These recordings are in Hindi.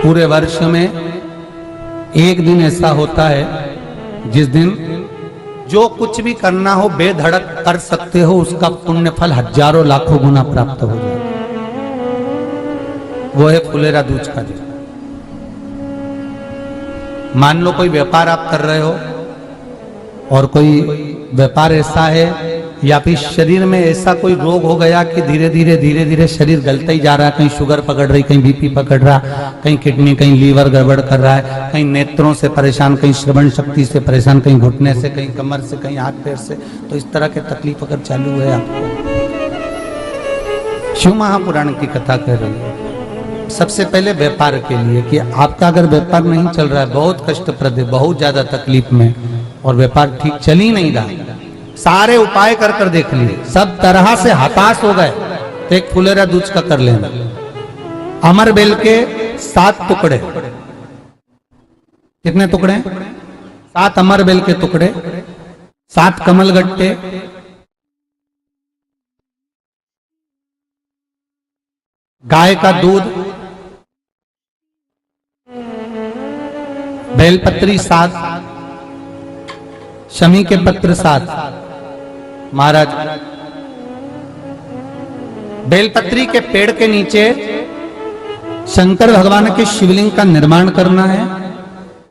पूरे वर्ष में एक दिन ऐसा होता है जिस दिन जो कुछ भी करना हो बेधड़क कर सकते हो, उसका पुण्य फल हजारों लाखों गुना प्राप्त हो जाए। वो है फुलेरा दूज का दिन। मान लो कोई व्यापार आप कर रहे हो और कोई व्यापार ऐसा है या फिर शरीर में ऐसा कोई रोग हो गया कि धीरे धीरे शरीर गलता ही जा रहा है। कहीं शुगर पकड़ रही, कहीं बीपी पकड़ रहा, कहीं किडनी, कहीं लीवर गड़बड़ कर रहा है, कहीं नेत्रों से परेशान, कहीं श्रवण शक्ति से परेशान, कहीं घुटने से, कहीं कमर से, कहीं हाथ पैर से। तो इस तरह के तकलीफ अगर चालू है आपको, शिव महापुराण की कथा कह रही है सबसे पहले व्यापार के लिए कि आपका अगर व्यापार नहीं चल रहा है, बहुत कष्टप्रद है, बहुत ज्यादा तकलीफ में, और व्यापार ठीक चल ही नहीं रहा, सारे उपाय कर कर देख लिए, सब तरह से हताश हो गए, तो एक फुलेरा दूज का कर लेना। अमर बेल के 7 टुकड़े, कितने टुकड़े? 7 अमर बेल के टुकड़े, 7 कमल गट्टे, गाय का दूध, बेलपत्री 7, शमी के पत्र 7। महाराज बेलपत्री के पेड़ के नीचे शंकर भगवान के शिवलिंग का निर्माण करना है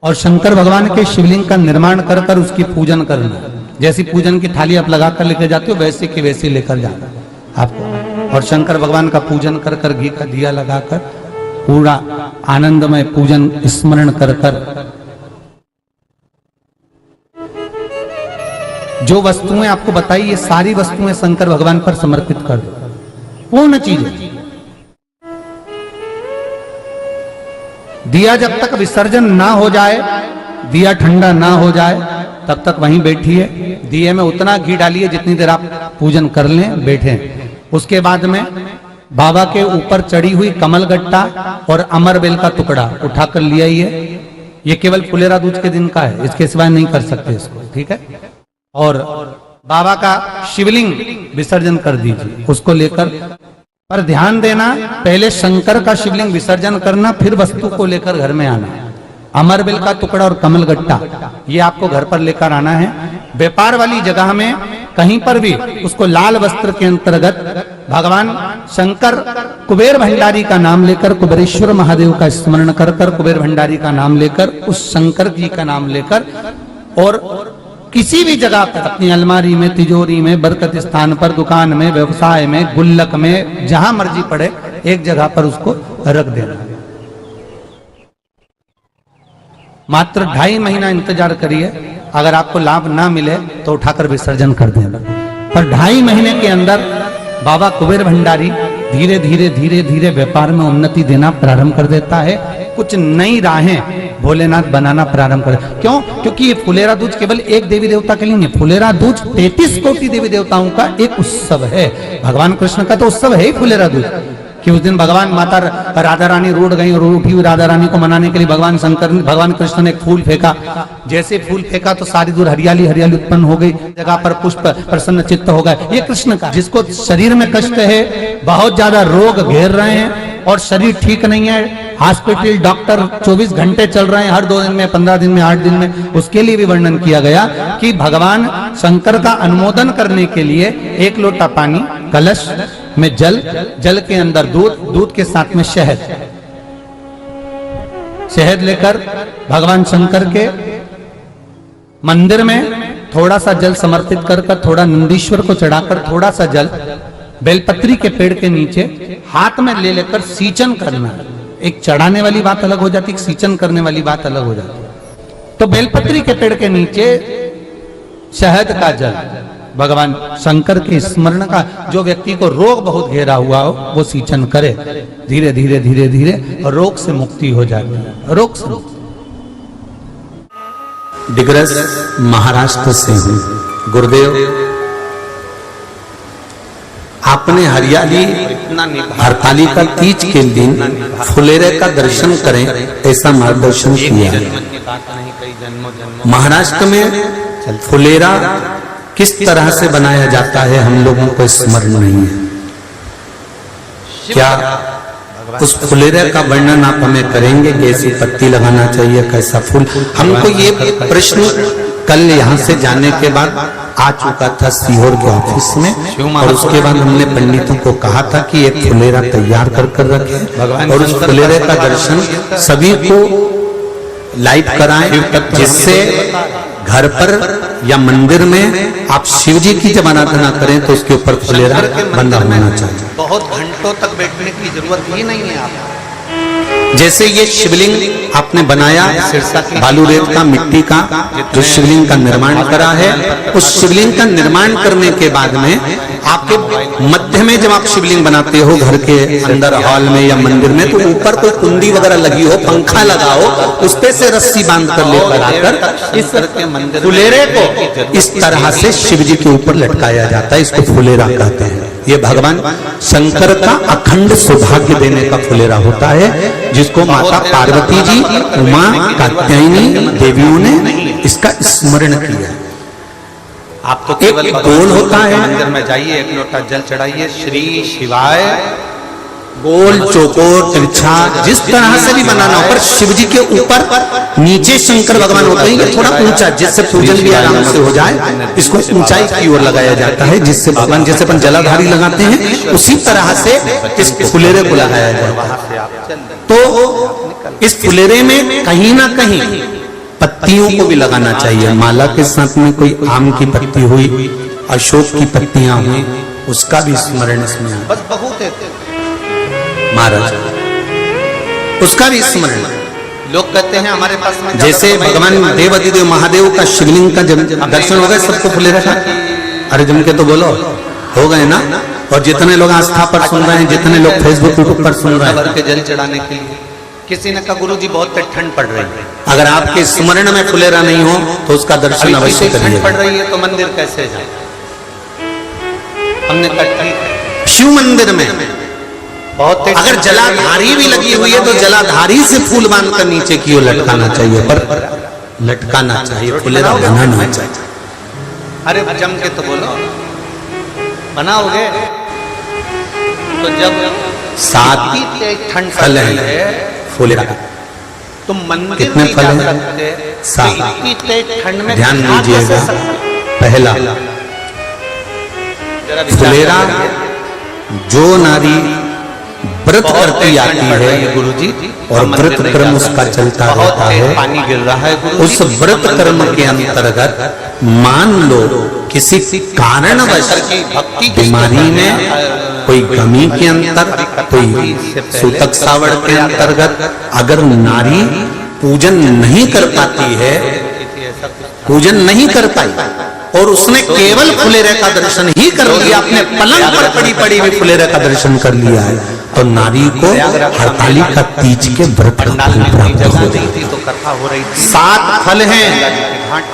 और शंकर भगवान के शिवलिंग का निर्माण कर कर उसकी पूजन करना है। जैसी पूजन की थाली आप लगा कर लेकर जाते हो वैसे की वैसी लेकर जाना आपको, और शंकर भगवान का पूजन कर कर घी का दिया लगाकर पूरा आनंदमय पूजन स्मरण कर कर जो वस्तुएं आपको बताई, ये सारी वस्तुएं शंकर भगवान पर समर्पित कर दो। पूर्ण चीजें। दिया जब तक विसर्जन ना हो जाए, दिया ठंडा ना हो जाए, तब तक वहीं बैठिए। दिए में उतना घी डालिए जितनी देर आप पूजन कर लें, बैठे। उसके बाद में बाबा के ऊपर चढ़ी हुई कमल गट्टा और अमर बेल का टुकड़ा उठाकर ले आइए। ये केवल फुलेरा दूज के दिन का है, इसके सिवाय नहीं कर सकते इसको, ठीक है। और बाबा का शिवलिंग विसर्जन कर दीजिए, उसको लेकर, पर ध्यान देना पहले शंकर का शिवलिंग विसर्जन करना, फिर वस्तु को लेकर घर में आना। अमर बेल का टुकड़ा और कमल गट्टा ये आपको घर पर लेकर आना है। व्यापार वाली जगह में कहीं पर भी उसको लाल वस्त्र के अंतर्गत भगवान शंकर कुबेर भंडारी का नाम लेकर, कुबेरेश्वर महादेव का स्मरण कर कर, कुबेर भंडारी का नाम लेकर, उस शंकर जी का नाम लेकर, और किसी भी जगह पर अपनी अलमारी में, तिजोरी में, बरकत स्थान पर, दुकान में, व्यवसाय में, गुल्लक में, जहां मर्जी पड़े एक जगह पर उसको रख देना। मात्र 2.5 महीना इंतजार करिए, अगर आपको लाभ ना मिले तो उठाकर विसर्जन कर देना। पर 2.5 महीने के अंदर बाबा कुबेर भंडारी धीरे धीरे व्यापार में उन्नति देना प्रारंभ कर देता है। कुछ नई राहें भोलेनाथ बनाना प्रारंभ कर। क्यों? क्योंकि ये फुलेरा दूज केवल एक देवी देवता के लिए नहीं, फुलेरा दूज 33 कोटि देवी देवताओं का एक उत्सव है। भगवान कृष्ण का तो उत्सव है ही फुलेरा दूज, कि उस दिन भगवान माता राधा रानी रूठ गई और उठी हुई राधा रानी को मनाने के लिए भगवान कृष्ण ने एक फूल फेंका। जैसे फूल फेंका तो सारी दूर हरियाली हरियाली उत्पन्न हो गई, जगह पर पुष्प प्रसन्न चित्त हो गए। ये कृष्ण का, जिसको शरीर में कष्ट है, बहुत ज्यादा रोग घेर रहे हैं और शरीर ठीक नहीं है, हॉस्पिटल डॉक्टर 24 घंटे चल रहे हैं, हर 2 दिन में, 15 दिन में, 8 दिन में, उसके लिए भी वर्णन किया गया कि भगवान शंकर का अनुमोदन करने के लिए 1 लोटा पानी, कलश में जल, जल के अंदर दूध, दूध के साथ में शहद, शहद लेकर भगवान शंकर के मंदिर में थोड़ा सा जल समर्पित कर कर, थोड़ा नंदीश्वर को चढ़ाकर, थोड़ा सा जल बेलपत्री के पेड़ के नीचे हाथ में ले लेकर सींचन करना। एक चढ़ाने वाली बात अलग हो जाती है, सींचन करने वाली बात अलग हो जाती है। तो बेलपत्री के पेड़ के नीचे शहद का जल, भगवान शंकर के स्मरण का, जो व्यक्ति को रोग बहुत घेरा हुआ हो वो सींचन करे, धीरे धीरे रोग से मुक्ति हो जाती है। रोग से डिग्रस महाराष्ट्र से हूँ। गुरुदेव, आपने हरियाली हरतालिका तीज के दिन फुलेरे का दर्शन करें ऐसा मार्गदर्शन किया है। महाराष्ट्र में फुलेरा किस तरह से बनाया जाता है हम लोगों को स्मरण नहीं है। क्या उस फुलेरे का वर्णन आप हमें करेंगे, कैसी पत्ती लगाना चाहिए, कैसा फूल? हमको ये प्रश्न कल यहाँ से जाने के बाद आ चुका था सीहोर के ऑफिस में, और उसके बाद हमने पंडितों को कहा था कि एक फुलेरा तैयार कर रखें और उस फुलेरे का दर्शन सभी को लाइव कराएं, जिससे घर पर या मंदिर में आप शिव जी की जब आराधना करें तो उसके ऊपर फुलेरा बंधा होना चाहिए। बहुत घंटों तक बैठने की जरूरत ही नहीं है। आप जैसे ये शिवलिंग आपने बनाया बालू रेत का, मिट्टी का, जो शिवलिंग का निर्माण करा है, उस शिवलिंग का निर्माण करने के बाद में आपके मध्य में जब आप शिवलिंग बनाते हो घर के अंदर हॉल में या मंदिर में, तो ऊपर कोई कुंडी वगैरह लगी हो, पंखा लगा हो, उस पे से रस्सी बांध कर लेकर आकर इस फुलेरे को इस तरह से शिव जी के ऊपर लटकाया जाता है। इसको फुलेरा कहते हैं। ये भगवान शंकर का अखंड सौभाग्य देने का फुलेरा होता है, जिसको माता पार्वती जी, उमा, कात्यायनी देवियों ने इसका स्मरण किया। आप तो केवल एक गोल होता है, मंदिर में जाइए, एक लोटा जल चढ़ाइए, श्री शिवाय, गोल चौकोर तिरछा जिस तरह से भी बनाना हो, पर शिव जी के ऊपर नीचे शंकर भगवान होते हैं, ये थोड़ा ऊंचा, जिससे पूजन भी आराम से हो जाए। इसको ऊंचाई की ओर लगाया जाता है, जिससे भगवान जैसे अपन जलाधारी लगाते हैं उसी तरह से इस फुलेरे को लगाया जाता है। तो इस फुलेरे में कहीं ना कहीं पत्तियों को भी लगाना चाहिए। माला के साथ में कोई आम की पत्ती हुई, अशोक की पत्तियां हुई, उसका भी स्मरण इसमें बस बहुत है महाराज, उसका भी स्मरण। लोग कहते हैं हमारे पास में, जैसे भगवान देवाधिदेव महादेव का शिवलिंग का जब दर्शन हो गए सबको फुलेरा का, अरे जम के तो बोलो, हो गए ना? और जितने लोग आस्था पर सुन रहे हैं, जितने लोग फेसबुक यूट्यूब पर सुन रहे हैं, के जल चढ़ाने के लिए किसी ने कहा गुरुजी बहुत ठंड पड़ रही है, अगर आपके स्मरण में फुलेरा नहीं हो तो उसका दर्शन अवश्य ठंड करिए। पड़ रही है तो मंदिर कैसे जाए? हमने कहा शिव मंदिर में बहुत अगर जलाधारी भी लगी हुई है तो जलाधारी से फूल बांधकर नीचे की ओर लटकाना चाहिए, पर लटकाना चाहिए, फुलेरा बनाना चाहिए। अरे जम के तो बोलो, बनाओगे तो जब 7 ठंड फल है फुलेरा, तुम मंदिर कितने नहीं फल जा हैं? सकते, 7। तो इतनी ठंड में ध्यान खा कैसे दीजिएगा, सकते? पहला जरा विचार फुलेरा, करिए। जो नारी व्रत करती आती है गुरुजी और व्रत कर्म उसका चलता रहता है, पानी गिर रहा है गुरुजी, उस व्रत कर्म के अंतर्गत मान लो किसी कारणवश बीमारी में, कोई गमी के अंतर, कोई सूतक सावड़ के अंतर्गत अगर नारी पूजन नहीं कर पाती है, पूजन नहीं कर पाई और उसने केवल फुलेरे का दर्शन ही कर लिया, अपने पलंग पर पड़ी पड़ी हुई फुलेरे का दर्शन कर लिया है, तो नारी को हरताली का तीज के व्रत का फल प्राप्त हो जाएगा। 7 फल हैं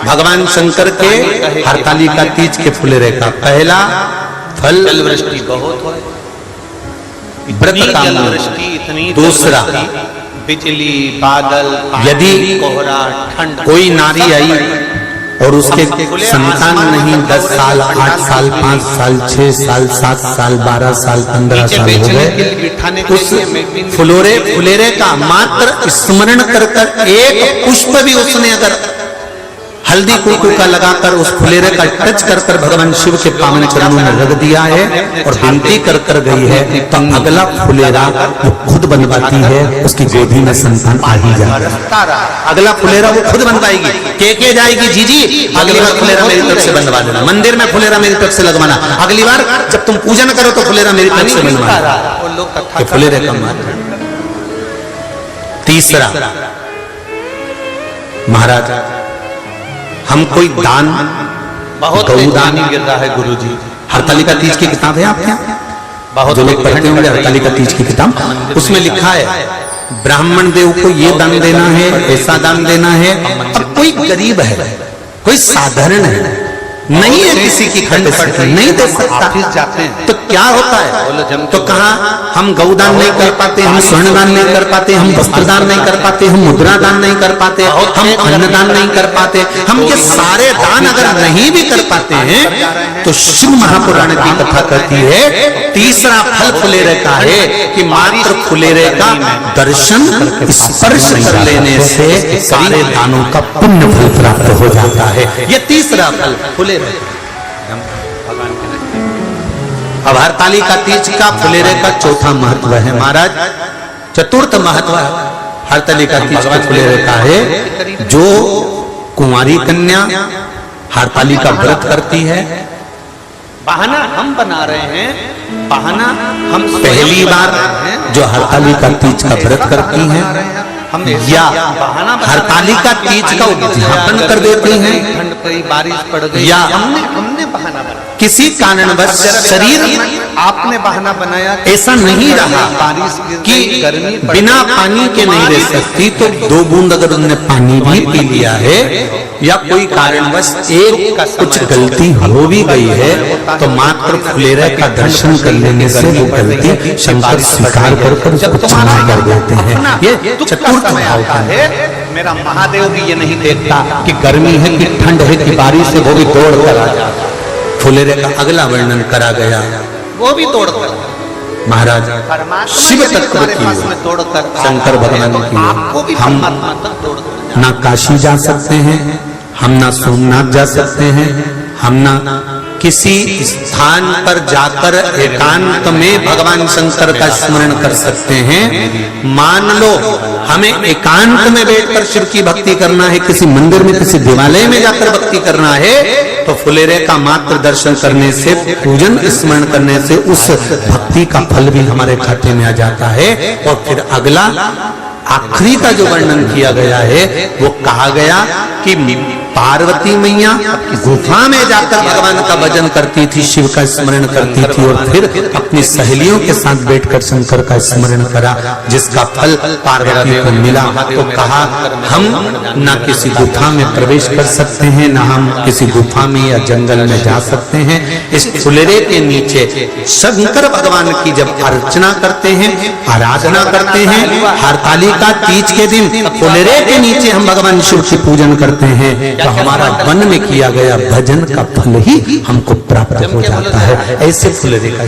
भगवान शंकर के हरताली का तीज के फुलेरे का। पहला फल वृष्टि बहुत हो, व्रत का इतनी दूसरा बिजली, बादल, यदि कोहरा, ठंड, कोई नारी आई और उसके संतान नहीं, 10 साल, 8 साल, 5 साल, 6 साल, 7 साल, 12 साल, 15 साल हो गए, उस फुलेरे का मात्र स्मरण कर एक पुष्प भी उसने अगर हल्दी कुंकू का लगाकर उस फुलेरे का टच कर भगवान शिव के पावन चरणों में रख दिया है और विनती कर गई है, तो अगला फुलेरा वो खुद बनवाती है, उसकी गोदी में संतान आ ही जाता है। अगला फुलेरा वो खुद बनवाएगी, के जाएगी, जी अगली बार फुलेरा मेरी तरफ से बनवा देना, मंदिर में फुलेरा मेरी तरफ से लगवाना, अगली बार जब तुम पूजन करो तो फुलेरा मेरी तरफ से बनवाना। फुलेरे का मात्र। तीसरा महाराज, हम कोई दान, बहुत गौदान गिर रहा है गुरुजी, हरताली का तीज की किताब है आपके यहाँ, बहुत जो लोग पढ़ते होंगे हरताली का तीज की किताब, उसमें लिखा है ब्राह्मण देव को ये दान देना है, ऐसा दान देना है। अब कोई गरीब है, कोई साधारण है, नहीं है किसी की खंड से, नहीं दे सकता। ऑफिस जाते हैं तो क्या होता है? तो कहा हम गौदान नहीं कर पाते, हम स्वर्णदान नहीं कर पाते, हम वस्त्रदान नहीं कर पाते, हम मुद्रादान नहीं कर पाते, हम अन्नदान नहीं कर पाते। हम ये सारे दान अगर नहीं भी कर पाते हैं तो शिव महापुराण की कथा कहती है तीसरा फल फुलेरे का है कि मात्र फुलेरे का दर्शन स्पर्श कर लेने से सारे दानों का पुण्य फल प्राप्त हो जाता है। ये तीसरा फल फुलेरे। अब हरतालिका तीज का फुलेरे का चौथा महत्व है महाराज। चतुर्थ महत्व हरतालिका तीज का फुलेरे का है जो कुंवारी कन्या हरतालिका व्रत करती है। बहाना हम बना रहे हैं, बहाना हम पहली बार जो हरतालिका तीज का व्रत करती हैं या हरतालिका तीज का उद्यापन कर देती हैं ठंड पड़ी, बारिश पड़ गई, या हमने बहाना बनाया, किसी कारणवश शरीर आपने बहाना बनाया ऐसा नहीं रहा बारिश कि गर्मी बिना पानी के नहीं रह सकती, तो 2 बूंद अगर उन्होंने पानी भी पी लिया है या कोई कारणवश एक कुछ गलती हो भी गई है तो मात्र फुलेरे का दर्शन कर लेने से वो गलती शंकर स्वीकार कर उसको क्षमा कर देते हैं। ये चतुर्थ भाव का है। मेरा महादेव भी ये नहीं देखता कि गर्मी है कि ठंड है कि बारिश है, वो भी दौड़ कर आ जाता। फुलेरे का अगला वर्णन करा गया, वो भी दौड़ कर महाराज शिव तत्व की शंकर भगवान की हम ना काशी जा सकते हैं, हम ना सोमनाथ जा सकते हैं, हम ना किसी स्थान पर जाकर एकांत में भगवान शंकर का स्मरण कर सकते हैं। मान लो हमें एकांत में बैठकर शिव की भक्ति करना है, किसी मंदिर में किसी देवालय में जाकर भक्ति करना है, तो फुलेरे का मात्र दर्शन करने से, पूजन स्मरण करने से उस भक्ति का फल भी हमारे खाते में आ जाता है। और फिर अगला आखिरी का जो वर्णन किया गया है वो कहा गया कि पार्वती मैया गुफा में जाकर भगवान का भजन करती थी, शिव का स्मरण करती थी और फिर अपनी सहेलियों के साथ बैठकर शंकर का स्मरण करा, जिसका फल पार्वती को मिला। तो कहा हम ना किसी गुफा में प्रवेश कर सकते हैं, ना हम किसी गुफा में या जंगल में जा सकते हैं। इस फुलेरे के नीचे शंकर भगवान की जब अर्चना करते हैं, आराधना करते हैं, हरतालिका तीज के दिन फुलेरे के नीचे हम भगवान शिव की पूजन करते हैं, तो हमारा वन में किया गया भजन का फल ही हमको प्राप्त हो जाता है। ऐसे फुलेरे का